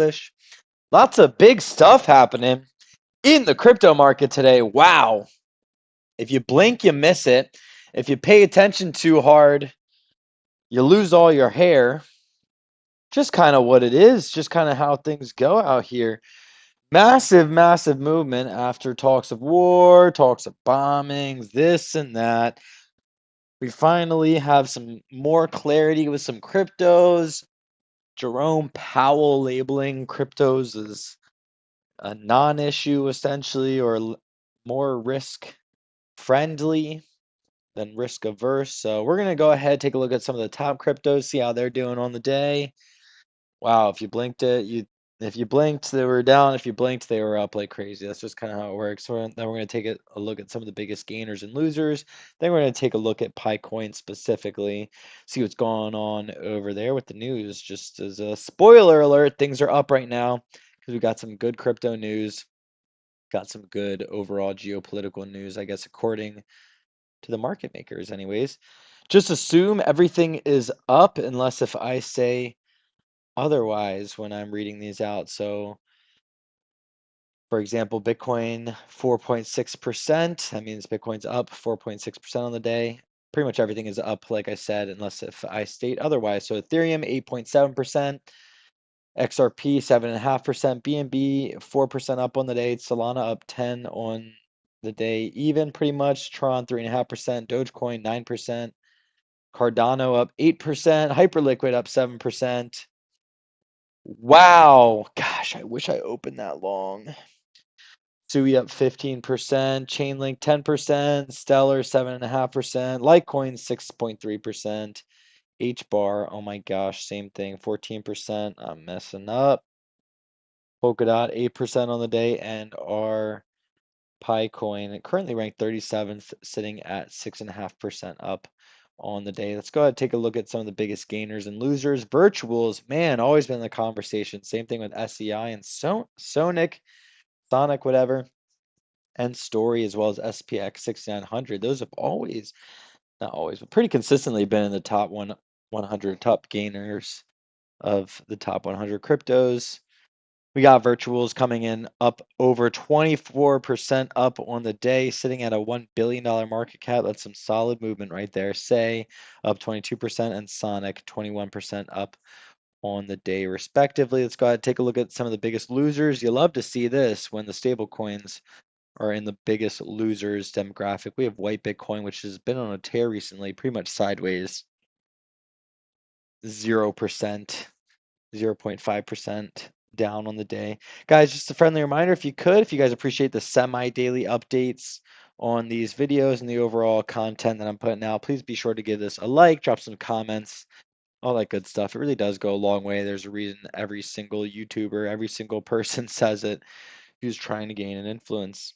bullish. Lots of big stuff happening in the crypto market today. Wow. If you blink, you miss it. If you pay attention too hard, you lose all your hair. Just kind of what it is, just kind of how things go out here. Massive, massive movement after talks of war, talks of bombings, this and that. We finally have some more clarity with some cryptos. Jerome Powell labeling cryptos as a non-issue essentially, or more risk friendly than risk averse. So we're going to go ahead, take a look at some of the top cryptos, see how they're doing on the day. Wow, if you blinked if you blinked, they were down. If you blinked, they were up like crazy. That's just kind of how it works. So then we're going to take a look at some of the biggest gainers and losers. Then we're going to take a look at PI Coin specifically, see what's going on over there with the news. Just as a spoiler alert, things are up right now because we got some good crypto news, got some good overall geopolitical news, I guess, according to the market makers anyways. Just assume everything is up unless if I say otherwise when I'm reading these out. So, for example, Bitcoin 4.6%. That means Bitcoin's up 4.6% on the day. Pretty much everything is up, like I said, unless if I state otherwise. So Ethereum 8.7%, XRP 7.5%, BNB 4% up on the day, Solana up 10 on the day, even pretty much. Tron 3.5%, Dogecoin 9%, Cardano up 8%, Hyperliquid up 7%. Wow. Gosh, I wish I opened that long. Sui up 15%, Chainlink 10%, Stellar 7.5%, Litecoin 6.3%, HBAR, oh my gosh, same thing, 14%. I'm messing up. Polkadot 8% on the day, and our PI Coin currently ranked 37th, sitting at 6.5% up on the day. Let's go ahead and take a look at some of the biggest gainers and losers. Virtuals, man, always been in the conversation. Same thing with SEI and Sonic, whatever, and Story, as well as SPX 6900. Those have always, not always, but pretty consistently been in the top 100 top gainers of the top 100 cryptos. We got virtuals coming in up over 24% up on the day, sitting at a $1 billion market cap. That's some solid movement right there. Say up 22%, and Sonic 21% up on the day, respectively. Let's go ahead and take a look at some of the biggest losers. You love to see this when the stable coins are in the biggest losers demographic. We have white Bitcoin, which has been on a tear recently, pretty much sideways. 0%, 0.5% down on the day. Guys, just a friendly reminder, if you guys appreciate the semi-daily updates on these videos and the overall content that I'm putting out, please be sure to give this a like, drop some comments, all that good stuff. It really does go a long way. There's a reason every single YouTuber, every single person says it who's trying to gain an influence.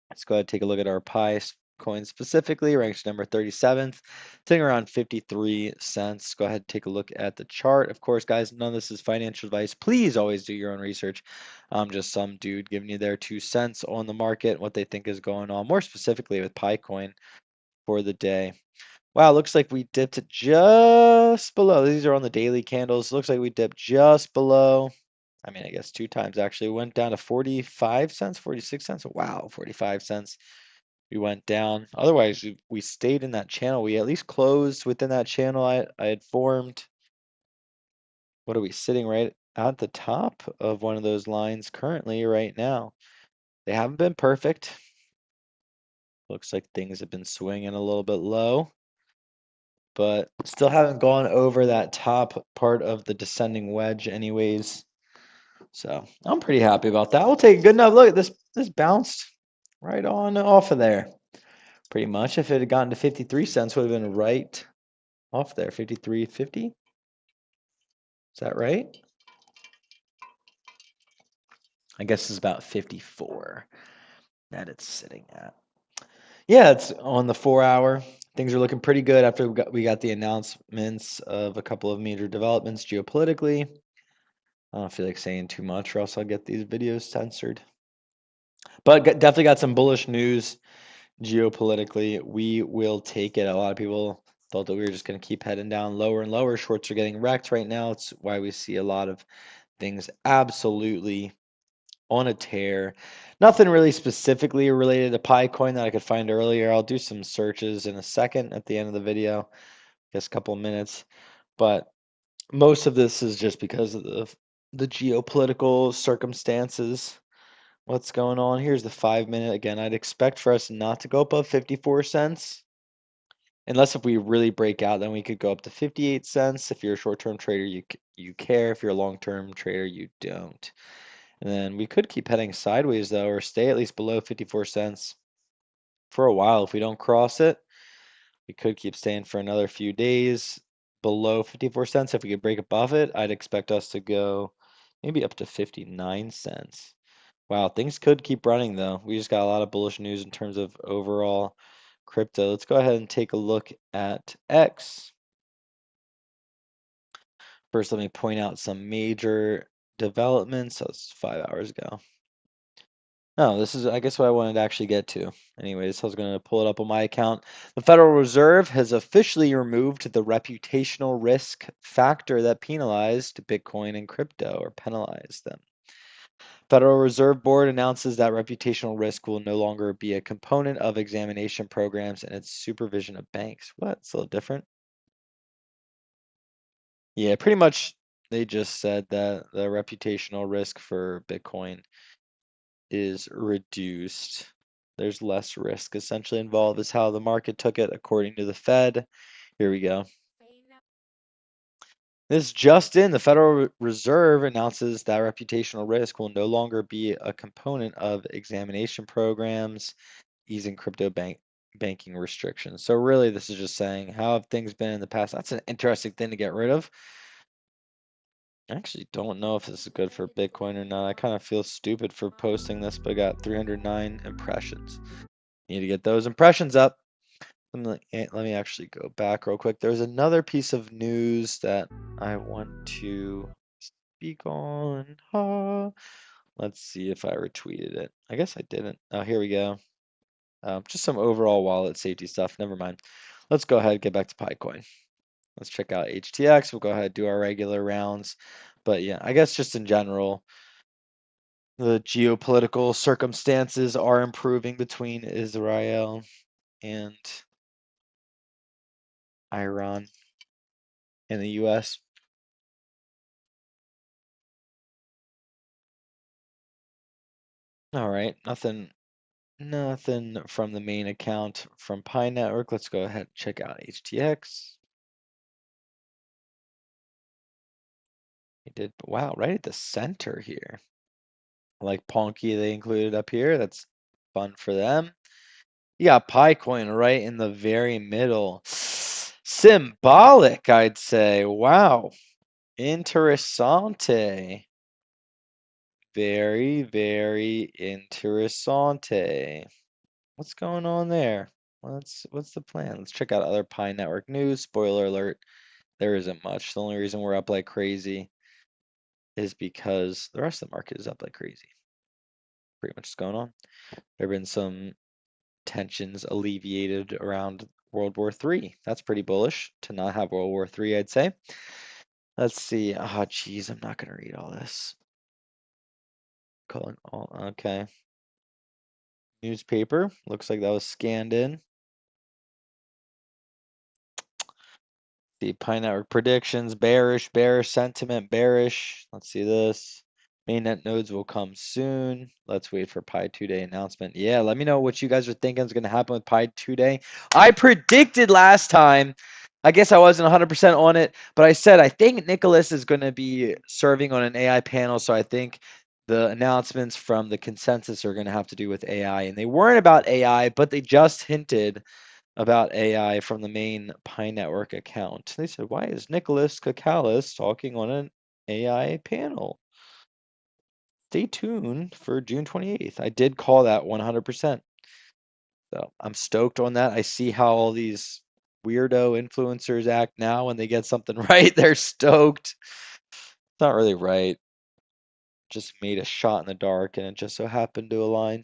Let's go ahead and take a look at our PI coin specifically, ranks number 37th, sitting around 53 cents. Go ahead and take a look at the chart. Of course, guys, none of this is financial advice. Please always do your own research. I'm just some dude giving you their 2 cents on the market, what they think is going on, more specifically with PI coin for the day. Wow, looks like we dipped it just below. These are on the daily candles. Looks like we dipped just below. I mean, I guess 2 times actually. Went down to 45 cents, 46 cents. Wow, 45 cents. We went down. Otherwise, we stayed in that channel. We at least closed within that channel I had formed. What are we sitting right at the top of one of those lines currently right now? They haven't been perfect. Looks like things have been swinging a little bit low, but still haven't gone over that top part of the descending wedge anyways. So I'm pretty happy about that. We'll take a good enough look at this. This bounced right on off of there. Pretty much. If it had gotten to 53 cents, would have been right off there. 53.50. Is that right? I guess it's about 54 that it's sitting at. Yeah, it's on the 4-hour. Things are looking pretty good after we got the announcements of a couple of major developments geopolitically. I don't feel like saying too much or else I'll get these videos censored. But definitely got some bullish news geopolitically. We will take it. A lot of people thought that we were just going to keep heading down lower and lower. Shorts are getting wrecked right now. It's why we see a lot of Things absolutely on a tear. Nothing really specifically related to Pi Coin that I could find earlier. I'll do some searches in a second at the end of the video, just a couple of minutes. But most of this is just because of the geopolitical circumstances. What's going on? Here's the 5 minute. Again, I'd expect for us not to go above 54 cents. Unless if we really break out, then we could go up to 58 cents. If you're a short-term trader, you care. If you're a long-term trader, you don't. And then we could keep heading sideways though, or stay at least below 54 cents for a while. If we don't cross it, we could keep staying for another few days below 54 cents. If we could break above it, I'd expect us to go maybe up to 59 cents. Wow, things could keep running though. We just got a lot of bullish news in terms of overall crypto. Let's go ahead and take a look at X. First, let me point out some major developments. That was 5 hours ago. No, this is, I guess, what I wanted to actually get to. Anyways, I was going to pull it up on my account. The Federal Reserve has officially removed the reputational risk factor that penalized Bitcoin and crypto, or penalized them. Federal Reserve Board announces that reputational risk will no longer be a component of examination programs and its supervision of banks. What? It's a little different. Yeah, pretty much they just said that the reputational risk for Bitcoin is reduced. There's less risk essentially involved, is how the market took it according to the Fed. Here we go. This just in, the Federal Reserve announces that reputational risk will no longer be a component of examination programs, easing banking restrictions. So really, this is just saying, how have things been in the past? That's an interesting thing to get rid of. I actually don't know if this is good for Bitcoin or not. I kind of feel stupid for posting this, but I got 309 impressions. Need to get those impressions up. Let me actually go back real quick. There's another piece of news that I want to speak on. Let's see if I retweeted it. I guess I didn't. Oh, here we go. Just some overall wallet safety stuff. Never mind. Let's go ahead and get back to Pi Coin. Let's check out HTX. We'll go ahead and do our regular rounds. But yeah, I guess just in general, the geopolitical circumstances are improving between Israel and Iran and the US. All right, nothing from the main account from Pi Network. Let's go ahead and check out HTX. It did, wow, right at the center here. I like Ponky they included up here. That's fun for them. You got Pi Coin right in the very middle. Symbolic, I'd say. Wow. Interessante. Very, very interessante. What's going on there? What's the plan? Let's check out other Pi Network news. Spoiler alert, there isn't much. The only reason we're up like crazy is because the rest of the market is up like crazy. Pretty much what's going on. There have been some tensions alleviated around World War III. That's pretty bullish to not have World War III, I'd say. Let's see. Oh, geez, I'm not going to read all this. Calling all, okay. Newspaper. Looks like that was scanned in. The Pi Network predictions, bearish sentiment, bearish. Let's see this. Mainnet nodes will come soon. Let's wait for Pi 2-day announcement. Yeah, let me know what you guys are thinking is going to happen with Pi 2-day. I predicted last time, I guess I wasn't 100% on it, but I said I think Nicholas is going to be serving on an AI panel, so I think the announcements from the consensus are going to have to do with AI. And they weren't about AI, but they just hinted about AI from the main Pi Network account. They said, why is Nicholas Kakalis talking on an AI panel? Stay tuned for June 28th. I did call that 100%. So I'm stoked on that. I see how all these weirdo influencers act now when they get something right. They're stoked. It's not really right. Just made a shot in the dark and it just so happened to align.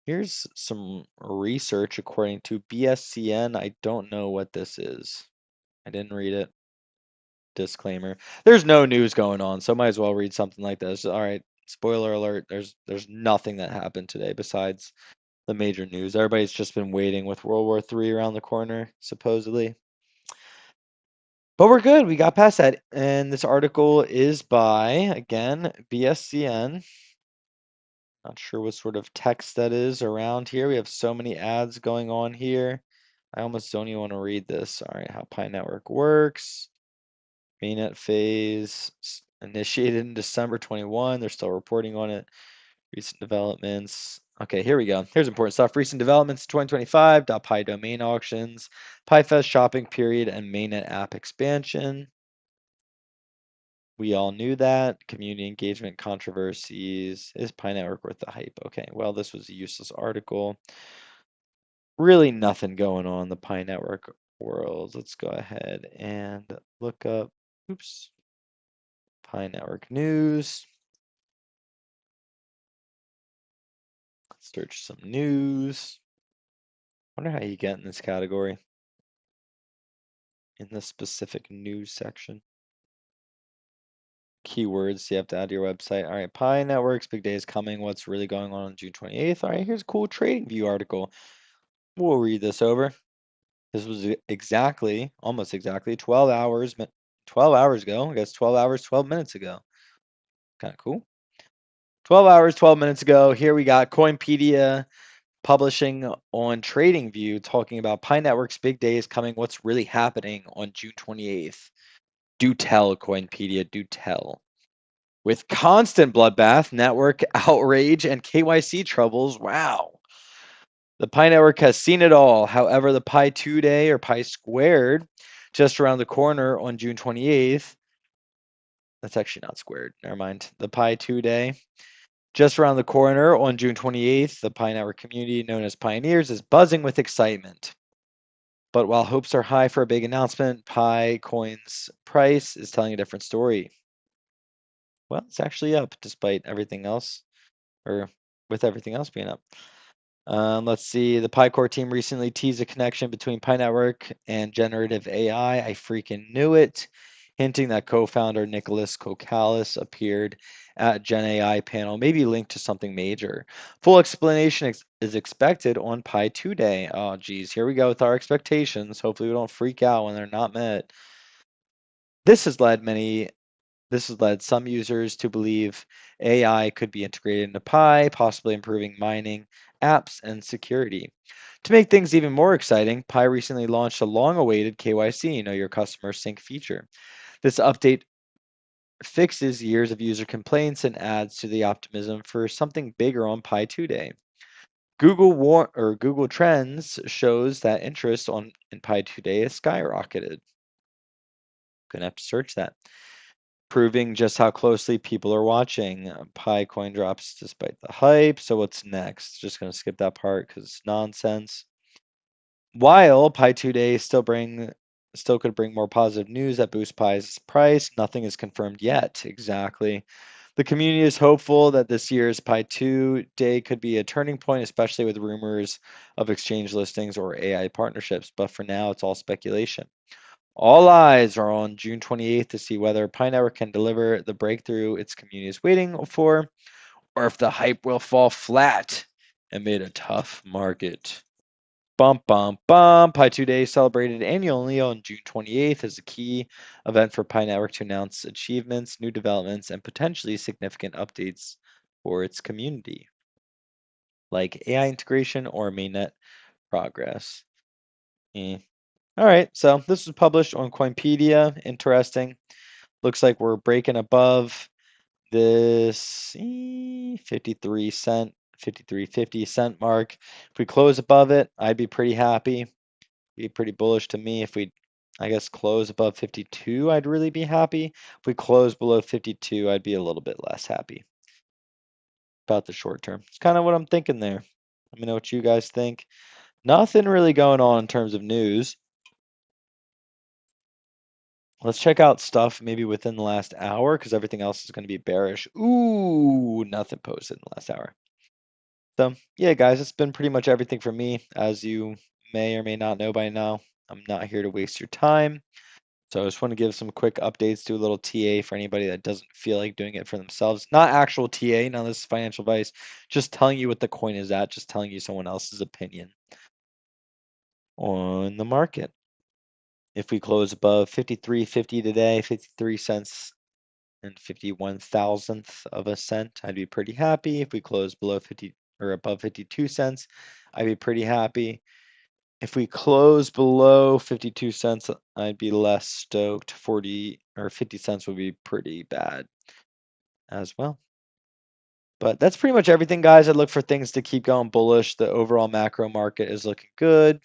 Here's some research according to BSCN. I don't know what this is. I didn't read it. disclaimer. There's no news going on, so might as well read something like this. All right, spoiler alert. There's nothing that happened today besides the major news. Everybody's just been waiting with World War III around the corner, supposedly. But we're good. We got past that. And this article is by, again, BSCN. Not sure what sort of text that is around here. We have so many ads going on here. I almost don't even want to read this. All right, how Pi Network works. Mainnet phase initiated in December 21. They're still reporting on it. Recent developments. Okay, here we go. Here's important stuff. Recent developments 2025. .pi domain auctions, PiFest shopping period, and mainnet app expansion. We all knew that. Community engagement controversies. Is Pi Network worth the hype? Okay, well, this was a useless article. Really nothing going on in the Pi Network world. Let's go ahead and look up, oops, Pi Network news. Search some news. Wonder how you get in this category. In the specific news section. Keywords you have to add to your website. All right, Pi Networks, big day is coming. What's really going on June 28th? All right, here's a cool Trading View article. We'll read this over. This was exactly, almost exactly 12 hours ago. I guess 12 hours, 12 minutes ago. Kind of cool. 12 hours, 12 minutes ago. Here we got Coinpedia publishing on TradingView talking about Pi Network's big day is coming. What's really happening on June 28th? Do tell, Coinpedia, do tell. With constant bloodbath, network outrage, and KYC troubles, wow. The Pi Network has seen it all. However, the Pi 2 day or Pi squared just around the corner on June 28th. That's actually not squared. Never mind. The Pi 2 day just around the corner on June 28th. The Pi Network community, known as Pioneers, is buzzing with excitement. But while hopes are high for a big announcement, Pi Coin's price is telling a different story. Well, it's actually up despite everything else, or with everything else being up. Let's see. The PiCore team recently teased a connection between Pi Network and generative AI. I freaking knew it. Hinting that co-founder Nicholas Kokalis appeared at Gen AI panel, maybe linked to something major. Full explanation is expected on Pi 2 day. Oh, geez. Here we go with our expectations. Hopefully we don't freak out when they're not met. This has led some users to believe AI could be integrated into Pi, possibly improving mining, apps, and security. To make things even more exciting, Pi recently launched a long-awaited KYC, Know Your Customer Sync feature. This update fixes years of user complaints and adds to the optimism for something bigger on Pi 2 day. Google Trends shows that interest in Pi 2 day has skyrocketed. Gonna have to search that, proving just how closely people are watching. Pi coin drops despite the hype. So what's next? Just going to skip that part because it's nonsense. While Pi 2 day still could bring more positive news that boosts Pi's price, nothing is confirmed yet. Exactly. The community is hopeful that this year's Pi 2 day could be a turning point, especially with rumors of exchange listings or AI partnerships. But for now, it's all speculation. All eyes are on June 28th to see whether Pi Network can deliver the breakthrough its community is waiting for, or if the hype will fall flat amid a tough market. Bum, bum, bum. Pi 2 Day celebrated annually on June 28th as a key event for Pi Network to announce achievements, new developments, and potentially significant updates for its community, like AI integration or mainnet progress. All right, so this was published on Coinpedia. Interesting. Looks like we're breaking above this 53 cent, 53.50 cent mark. If we close above it, I'd be pretty happy. Be pretty bullish to me. If we, I guess, close above 52, I'd really be happy. If we close below 52, I'd be a little bit less happy about the short term. It's kind of what I'm thinking there. Let me know what you guys think. Nothing really going on in terms of news. Let's check out stuff maybe within the last hour because everything else is going to be bearish. Ooh, nothing posted in the last hour. So, yeah, guys, it's been pretty much everything for me. As you may or may not know by now, I'm not here to waste your time. So I just want to give some quick updates, do a little TA for anybody that doesn't feel like doing it for themselves. Not actual TA, none of this is financial advice, just telling you what the coin is at, just telling you someone else's opinion on the market. If we close above 53.50 today, 53 cents and 51 thousandth of a cent, I'd be pretty happy. If we close below 50 or above 52 cents, I'd be pretty happy. If we close below 52 cents, I'd be less stoked. 40 or 50 cents would be pretty bad as well. But that's pretty much everything, guys. I look for things to keep going bullish. The overall macro market is looking good.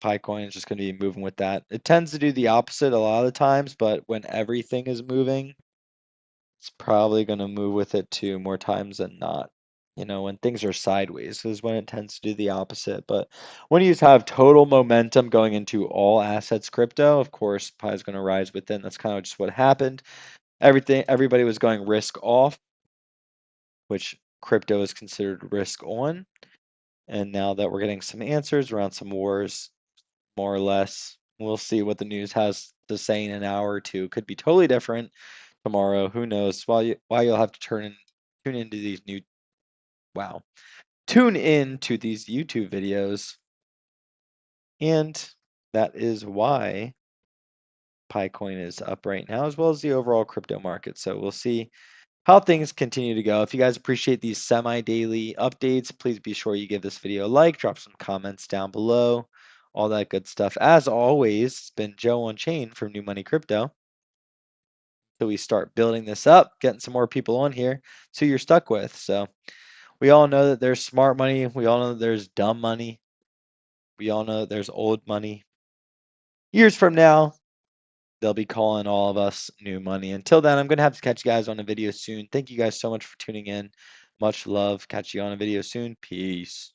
PI coin is just going to be moving with that. It tends to do the opposite a lot of the times, but when everything is moving, it's probably going to move with it too more times than not. You know, when things are sideways is when it tends to do the opposite. But when you have total momentum going into all assets crypto, of course, PI is going to rise within. That's kind of just what happened. Everybody was going risk off, which crypto is considered risk on. And now that we're getting some answers around some wars, more or less, we'll see what the news has to say in an hour or two. Could be totally different tomorrow. Who knows? Why you'll have to tune into these tune in to these YouTube videos. And that is why PI coin is up right now, as well as the overall crypto market. So we'll see how things continue to go. If you guys appreciate these semi-daily updates, please be sure you give this video a like, drop some comments down below, all that good stuff. As always, it's been Joe on Chain from New Money Crypto. Till we start building this up, getting some more people on here, so you're stuck with. So we all know that there's smart money. We all know that there's dumb money. We all know that there's old money. Years from now, they'll be calling all of us new money. Until then, I'm going to have to catch you guys on a video soon. Thank you guys so much for tuning in. Much love. Catch you on a video soon. Peace.